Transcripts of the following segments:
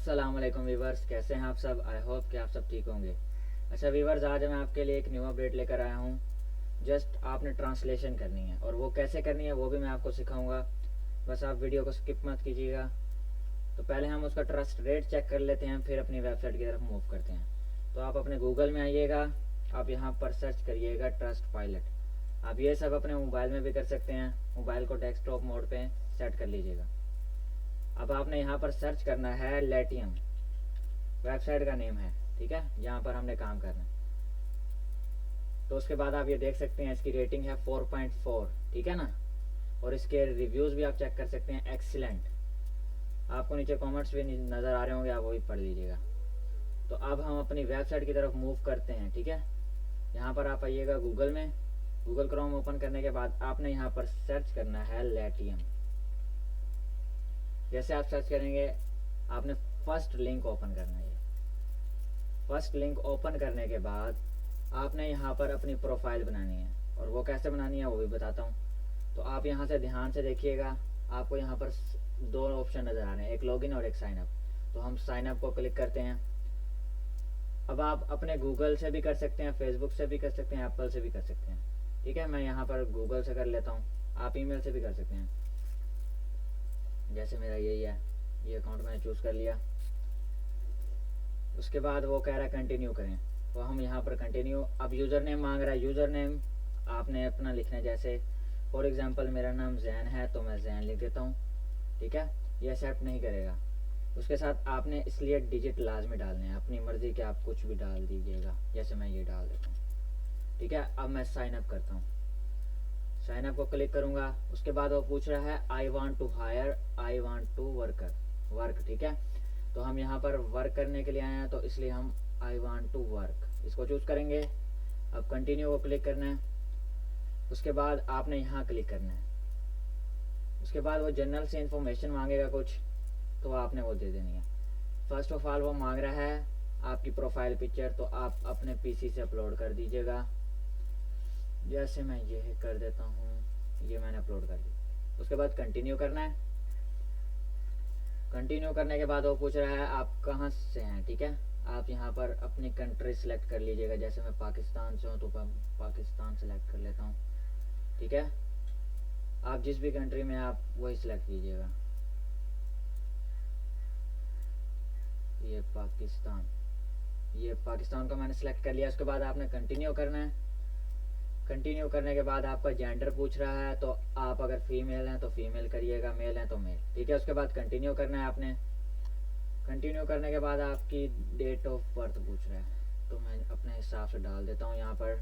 अस्सलाम वालेकुम वीवर्स, कैसे हैं आप सब। आई होप कि आप सब ठीक होंगे। अच्छा वीवर्स, आज मैं आपके लिए एक न्यू अपडेट लेकर आया हूँ। जस्ट आपने ट्रांसलेशन करनी है और वो कैसे करनी है वो भी मैं आपको सिखाऊंगा। बस आप वीडियो को स्किप मत कीजिएगा। तो पहले हम उसका ट्रस्ट रेट चेक कर लेते हैं, फिर अपनी वेबसाइट की तरफ मूव करते हैं। तो आप अपने गूगल में आइएगा, आप यहाँ पर सर्च करिएगा ट्रस्ट पायलट। आप ये सब अपने मोबाइल में भी कर सकते हैं। मोबाइल को डेस्कटॉप मोड पे सेट कर लीजिएगा। अब आपने यहाँ पर सर्च करना है लेटियम, वेबसाइट का नेम है, ठीक है, जहाँ पर हमने काम करना है। तो उसके बाद आप ये देख सकते हैं इसकी रेटिंग है 4.4, ठीक है ना। और इसके रिव्यूज़ भी आप चेक कर सकते हैं, एक्सीलेंट। आपको नीचे कमेंट्स भी नज़र आ रहे होंगे, आप वो भी पढ़ लीजिएगा। तो अब हम अपनी वेबसाइट की तरफ मूव करते हैं, ठीक है। यहाँ पर आप आइएगा गूगल में। गूगल क्रोम ओपन करने के बाद आपने यहाँ पर सर्च करना है लेटियम। जैसे आप सर्च करेंगे आपने फर्स्ट लिंक ओपन करना है। फर्स्ट लिंक ओपन करने के बाद आपने यहाँ पर अपनी प्रोफाइल बनानी है, और वो कैसे बनानी है वो भी बताता हूँ। तो आप यहाँ से ध्यान से देखिएगा, आपको यहाँ पर दो ऑप्शन नज़र आ रहे हैं, एक लॉगिन और एक साइन अप। तो हम साइन अप को क्लिक करते हैं। अब आप अपने गूगल से भी कर सकते हैं, फेसबुक से भी कर सकते हैं, एप्पल से भी कर सकते हैं, ठीक है। मैं यहाँ पर गूगल से कर लेता हूँ, आप ईमेल से भी कर सकते हैं। जैसे मेरा यही है, ये अकाउंट मैंने चूज़ कर लिया। उसके बाद वो कह रहा है कंटिन्यू करें, तो हम यहाँ पर कंटिन्यू। अब यूज़र नेम मांग रहा है, यूज़र नेम आपने अपना लिखना है। जैसे फॉर एग्जांपल मेरा नाम जैन है तो मैं जैन लिख देता हूँ, ठीक है। ये एक्सेप्ट नहीं करेगा। उसके साथ आपने इसलिए डिजिट लाजमी डालने हैं, अपनी मर्ज़ी के आप कुछ भी डाल दीजिएगा। जैसे मैं ये डाल देता हूँ, ठीक है। अब मैं साइन अप करता हूँ, साइन अप को क्लिक करूँगा। उसके बाद वो पूछ रहा है I want to hire, I want to work, ठीक है। तो हम यहाँ पर वर्क करने के लिए आए हैं, तो इसलिए हम आई वांट टू वर्क इसको चूज़ करेंगे। अब कंटिन्यू को क्लिक करना है। उसके बाद आपने यहाँ क्लिक करना है। उसके बाद वो जनरल से इंफॉर्मेशन मांगेगा कुछ, तो आपने वो दे देनी है। फर्स्ट ऑफ ऑल वो मांग रहा है आपकी प्रोफाइल पिक्चर, तो आप अपने पीसी से अपलोड कर दीजिएगा। जैसे मैं ये कर देता हूँ, ये मैंने अपलोड कर दी। उसके बाद कंटिन्यू करना है। कंटिन्यू करने के बाद वो पूछ रहा है आप कहाँ से हैं, ठीक है। आप यहाँ पर अपनी कंट्री सेलेक्ट कर लीजिएगा। जैसे मैं पाकिस्तान से हूँ तो पाकिस्तान सेलेक्ट कर लेता हूँ, ठीक है। आप जिस भी कंट्री में आप वही सिलेक्ट कीजिएगा। ये पाकिस्तान को मैंने सेलेक्ट कर लिया। उसके बाद आपने कंटिन्यू करना है। कंटिन्यू करने के बाद आपका जेंडर पूछ रहा है, तो आप अगर फीमेल हैं तो फीमेल करिएगा, मेल हैं तो मेल, ठीक है। उसके बाद कंटिन्यू करना है आपने। कंटिन्यू करने के बाद आपकी डेट ऑफ बर्थ पूछ रहा है, तो मैं अपने हिसाब से डाल देता हूँ यहाँ पर,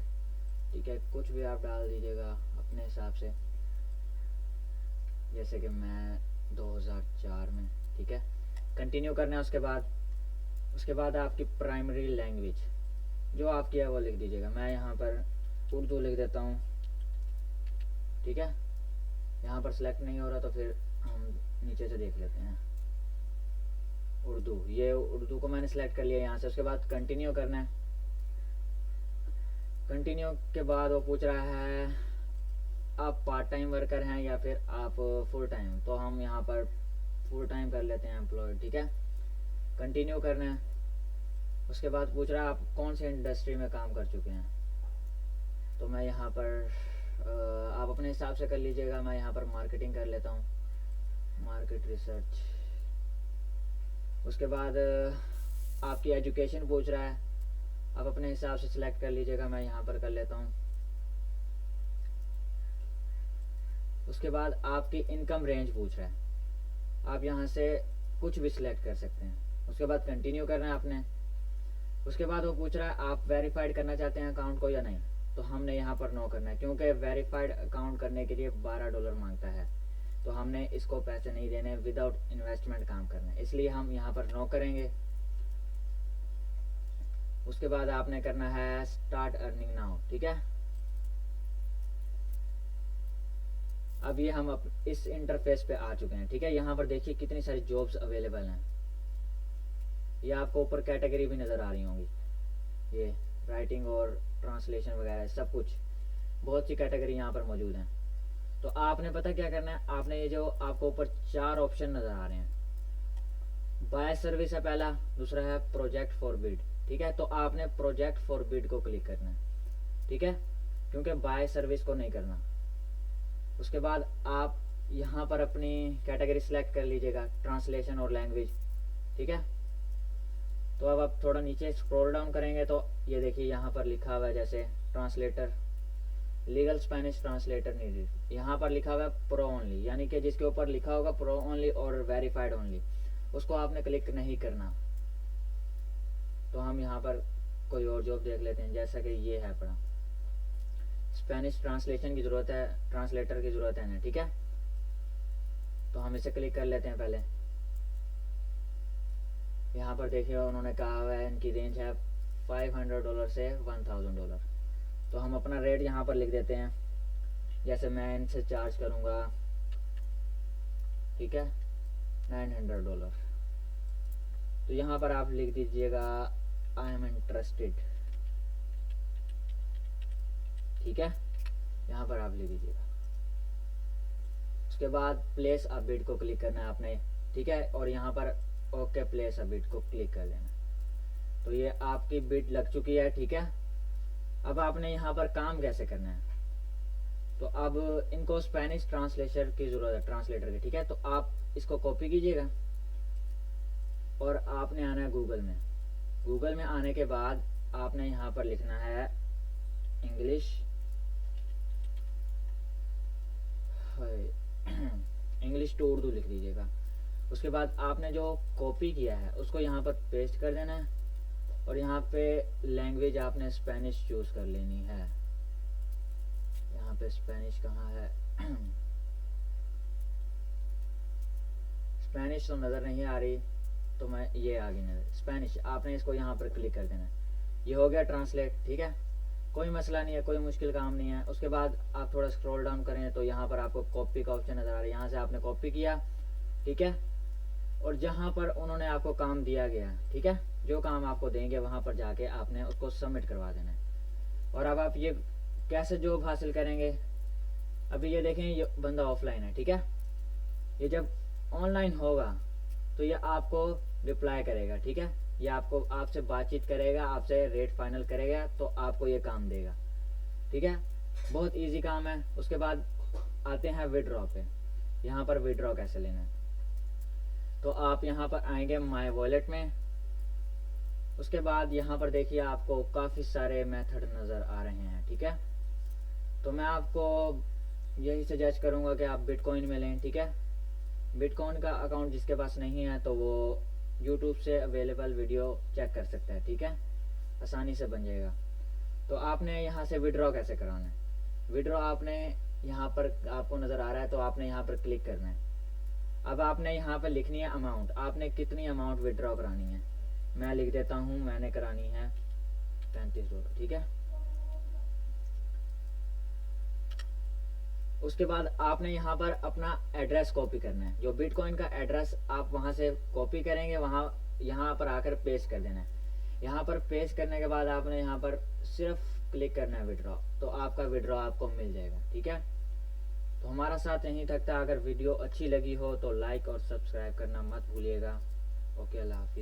ठीक है। कुछ भी आप डाल दीजिएगा अपने हिसाब से, जैसे कि मैं 2004 में, ठीक है। कंटिन्यू करना है। उसके बाद आपकी प्राइमरी लैंग्वेज जो आपकी है वो लिख दीजिएगा। मैं यहाँ पर उर्दू लिख देता हूँ, ठीक है। यहाँ पर सेलेक्ट नहीं हो रहा तो फिर हम नीचे से देख लेते हैं। उर्दू, ये उर्दू को मैंने सेलेक्ट कर लिया यहाँ से। उसके बाद कंटिन्यू करना है। कंटिन्यू के बाद वो पूछ रहा है आप पार्ट टाइम वर्कर हैं या फिर आप फुल टाइम, तो हम यहाँ पर फुल टाइम कर लेते हैं, एम्प्लॉयड, ठीक है। कंटिन्यू करना है। उसके बाद पूछ रहा है आप कौन सी इंडस्ट्री में काम कर चुके हैं, तो मैं यहाँ पर आप अपने हिसाब से कर लीजिएगा। मैं यहाँ पर मार्केटिंग कर लेता हूँ, मार्केट रिसर्च। उसके बाद आपकी एजुकेशन पूछ रहा है, आप अपने हिसाब से सिलेक्ट कर लीजिएगा। मैं यहाँ पर कर लेता हूँ। उसके बाद आपकी इनकम रेंज पूछ रहा है, आप यहाँ से कुछ भी सिलेक्ट कर सकते हैं। उसके बाद कंटिन्यू करना है आपने। उसके बाद वो पूछ रहा है आप वेरीफाइड करना चाहते हैं अकाउंट को या नहीं, तो हमने यहाँ पर नो करना है, क्योंकि वेरीफाइड अकाउंट करने के लिए $12 मांगता है, तो हमने इसको पैसे नहीं देने, विदाउट इन्वेस्टमेंट काम करना है, इसलिए हम यहाँ पर नो करेंगे। उसके बाद आपने करना है स्टार्ट अर्निंग नाउ, ठीक है। अब ये हम इस इंटरफेस पे आ चुके हैं, ठीक है। यहाँ पर देखिए कितनी सारी जॉब्स अवेलेबल हैं। ये आपको ऊपर कैटेगरी भी नज़र आ रही होंगी, ये राइटिंग और ट्रांसलेशन वगैरह सब कुछ, बहुत सी कैटेगरी यहाँ पर मौजूद हैं। तो आपने पता क्या करना है, आपने ये जो आपको ऊपर 4 ऑप्शन नज़र आ रहे हैं, बाय सर्विस है पहला, दूसरा है प्रोजेक्ट फॉर बिड। ठीक है, तो आपने प्रोजेक्ट फॉर बिड को क्लिक करना है। ठीक है, क्योंकि बाय सर्विस को नहीं करना। उसके बाद आप यहाँ पर अपनी कैटेगरी सिलेक्ट कर लीजिएगा, ट्रांसलेशन और लैंग्वेज। ठीक है, तो अब आप थोड़ा नीचे स्क्रॉल डाउन करेंगे तो ये देखिए यहाँ पर लिखा हुआ है जैसे translator, legal Spanish translator needed. यहाँ पर लिखा हुआ है प्रो ओनली, यानी कि जिसके ऊपर लिखा होगा प्रो ओनली और वेरीफाइड ओनली, उसको आपने क्लिक नहीं करना। तो हम यहाँ पर कोई और जॉब देख लेते हैं, जैसा कि ये है अपना स्पेनिश ट्रांसलेशन की ज़रूरत है, ट्रांसलेटर की ज़रूरत है ना। ठीक है, तो हम इसे क्लिक कर लेते हैं। पहले यहाँ पर देखिए उन्होंने कहा हुआ है इनकी रेंज है $500 से $1000। तो हम अपना रेट यहाँ पर लिख देते हैं, जैसे मैं इनसे चार्ज करूँगा, ठीक है, $900। तो यहाँ पर आप लिख दीजिएगा आई एम इंटरेस्टेड। ठीक है, यहाँ पर आप लिख दीजिएगा। उसके बाद प्लेस अ बिड को क्लिक करना है आपने। ठीक है, और यहाँ पर ओके प्लेस अ बिड को क्लिक कर देना। तो ये आपकी बिड लग चुकी है। ठीक है, अब आपने यहाँ पर काम कैसे करना है, तो अब इनको स्पेनिश ट्रांसलेटर की ज़रूरत है, ट्रांसलेटर की। ठीक है, तो आप इसको कॉपी कीजिएगा और आपने आना है गूगल में। गूगल में आने के बाद आपने यहाँ पर लिखना है इंग्लिश इंग्लिश टू उर्दू लिख लीजिएगा। उसके बाद आपने जो कॉपी किया है उसको यहाँ पर पेस्ट कर देना है और यहाँ पे लैंग्वेज आपने स्पेनिश चूज़ कर लेनी है। यहाँ पे स्पेनिश कहाँ है स्पेनिश तो नज़र नहीं आ रही, तो मैं ये आ गई नज़र स्पेनिश। आपने इसको यहाँ पर क्लिक कर देना है। ये हो गया ट्रांसलेट। ठीक है, कोई मसला नहीं है, कोई मुश्किल काम नहीं है। उसके बाद आप थोड़ा स्क्रॉल डाउन करें तो यहाँ पर आपको कॉपी का ऑप्शन नज़र आ रहा है, यहाँ से आपने कॉपी किया। ठीक है, और जहाँ पर उन्होंने आपको काम दिया गया, ठीक है, जो काम आपको देंगे वहाँ पर जाके आपने उसको सबमिट करवा देना है। और अब आप ये कैसे जॉब हासिल करेंगे, अभी ये देखें ये बंदा ऑफलाइन है। ठीक है, ये जब ऑनलाइन होगा तो ये आपको रिप्लाई करेगा। ठीक है, ये आपको आपसे बातचीत करेगा, आपसे रेट फाइनल करेगा, तो आपको ये काम देगा। ठीक है, बहुत इजी काम है। उसके बाद आते हैं विड्रॉ पे। यहाँ पर विड्रॉ कैसे लेना है, तो आप यहाँ पर आएंगे माय वॉलेट में। उसके बाद यहाँ पर देखिए आपको काफ़ी सारे मेथड नज़र आ रहे हैं। ठीक है, तो मैं आपको यही सजेस्ट करूँगा कि आप बिटकॉइन में लें। ठीक है, बिटकॉइन का अकाउंट जिसके पास नहीं है तो वो यूट्यूब से अवेलेबल वीडियो चेक कर सकता है। ठीक है, आसानी से बन जाएगा। तो आपने यहाँ से विड्रॉ कैसे कराना है, विड्रॉ आपने यहाँ पर आपको नज़र आ रहा है तो आपने यहाँ पर क्लिक करना है। अब आपने यहाँ पर लिखनी है अमाउंट, आपने कितनी अमाउंट विड्रॉ करानी है। मैं लिख देता हूँ, मैंने करानी है $35। ठीक है, उसके बाद आपने यहाँ पर अपना एड्रेस कॉपी करना है। जो बिटकॉइन का एड्रेस आप वहाँ से कॉपी करेंगे, वहाँ यहाँ पर आकर पेस्ट कर देना है। यहाँ पर पेस्ट करने के बाद आपने यहाँ पर सिर्फ क्लिक करना है विड्रॉ, तो आपका विड्रॉ आपको मिल जाएगा। ठीक है, तो हमारा साथ यहीं तक था। अगर वीडियो अच्छी लगी हो तो लाइक और सब्सक्राइब करना मत भूलिएगा। ओके, अल्लाह हाफिज़।